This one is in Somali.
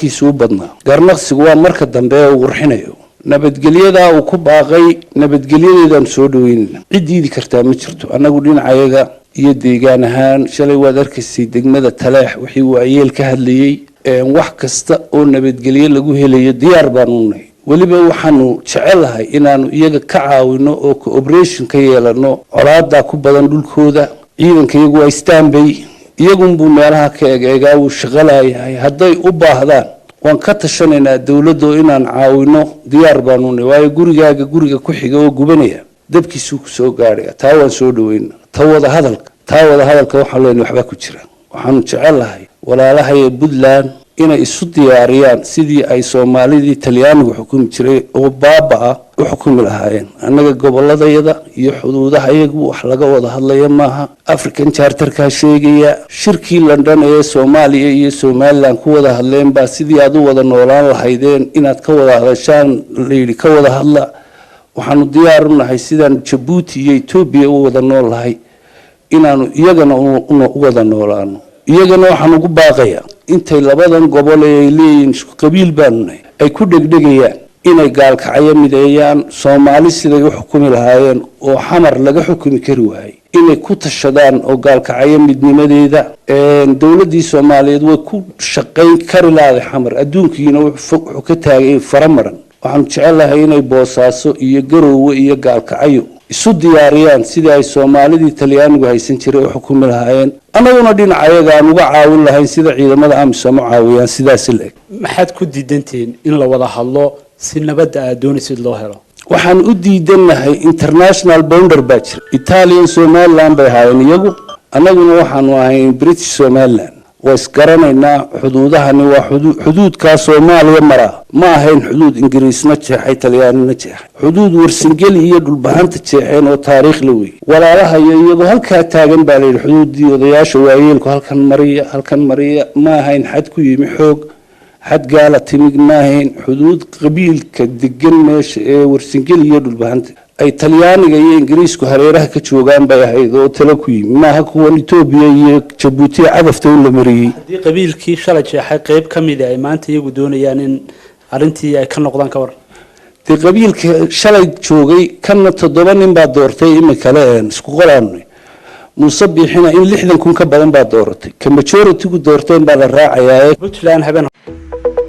kiisu badna garnaqsigu waa marka dambe uu qurxinayo nabadgelyada uu ku baaqay nabadgelyadeedan soo dhaweynina cidiidi kartaa ma jirto anagu dhinacayaga iyo deegaan ahaan shalay waad arkaysay degmada Taleex wixii waayeel ka hadlayay wax kasta oo nabadgelyo lagu helayo diyaar baan u nahay waliba waxaanu jecelahay inaanu iyaga ka caawino oo cooperation ka yeelano colaada ku badan dhulkooda ciidanka iyagu ay standby iyagu buu meelaha ka eegaa uu shaqalayahay haday u baahdaan waan ka tashanayna dawladda inaan caawino diyaar baan u nahay waayo gurigaaga guriga ku xiga oo gubanaya dabkiisu ku soo gaaray taa waan soo dhaweynaa tawada hadalka waxaan leenahay waxba ku jira waxaan jecelahay walaalaha ee Puntland inay isu diyaariyaan sidii ay Soomaalidii Talyaanigu xukumi jiray oo baaba u xukumi lahaayeen annaga goboladayada iyo xuduudaha iyagu wax laga wada hadlayo maaha African Charter ka sheegaya shirkii London ee Soomaaliya iyo Somaliland ku wada hadleen baa sidii aad u wada noolaan lahaydeen inaad ka wada hadashaan leeyri ka wada hadla waxaanu diyaar u nahay sidaan Djibouti iyo Ethiopia u wada noolahay inaanu iyagana u wada noolaano iyagana waxaan ugu baaqayaa intay labadan gobol ee leeyihiin qabiil baanay ay ku dhegdhegayaan inay gaalkacyo mideeyaan Soomaali siday u xukumi lahaayeen oo xamar laga xukumi kari waayay inay ku tashadaan oo gaalkacyo midnimadeeda dawladii Soomaaliyeed way ku shaqayn kari lahayd xamar adduunkiina wuxuu ka taagay faramaran waxaan jecelahay inay Boosaaso iyo Garowe iyo gaalkacyo isu diyaariyaan sidii ay Soomaalidii Talyaanigu haysan jiray oo xukumi lahaayeen anaguna dhinacayaga aan uga caawin lahayn sida ciidamada AMISOM caawiyaan sidaas leeg maxaad ku diidanteen in la wada hadlo si nabad ah doonaysid loo helo waxaan u diidanahay international boundary baa jira Italian Somaliland bay haayeen iyagu anaguna waxaanu ahayn British Somaliland واسكرنا حدودها وحدود كصوماليا مرة ما هين حدود إنجليز نجح إيطاليان نجح حدود ورسنجل هي البهان تجحين وتاريخ لوي ولا لها يجوا هالكاتاجن بالي الحدود دي وضياش وعيلك هالكن مرية ما هين حد كوي محوق حد قالت تمج ما هين حدود قبيل كدجن مش ورسنجل هي البهان أي طليان جاي إنجليز كهريره كتشوجان بيهيدو تلقي ما هكو إثيوبيا جيبوتي عرفت ولا مري. دي قبيل كي شرط حقيب كم إذا ما أنت يقولون يعني أنتي كان نقدان كور. دي قبيل شرط شوجي كان تضمن بعد دورتي إما كلام سكولاني مصبي حين إن لحدا نكون كبلان بعد دورتي كم بتشورة تقول دورتين بعد الراعي. بتلان هبنا.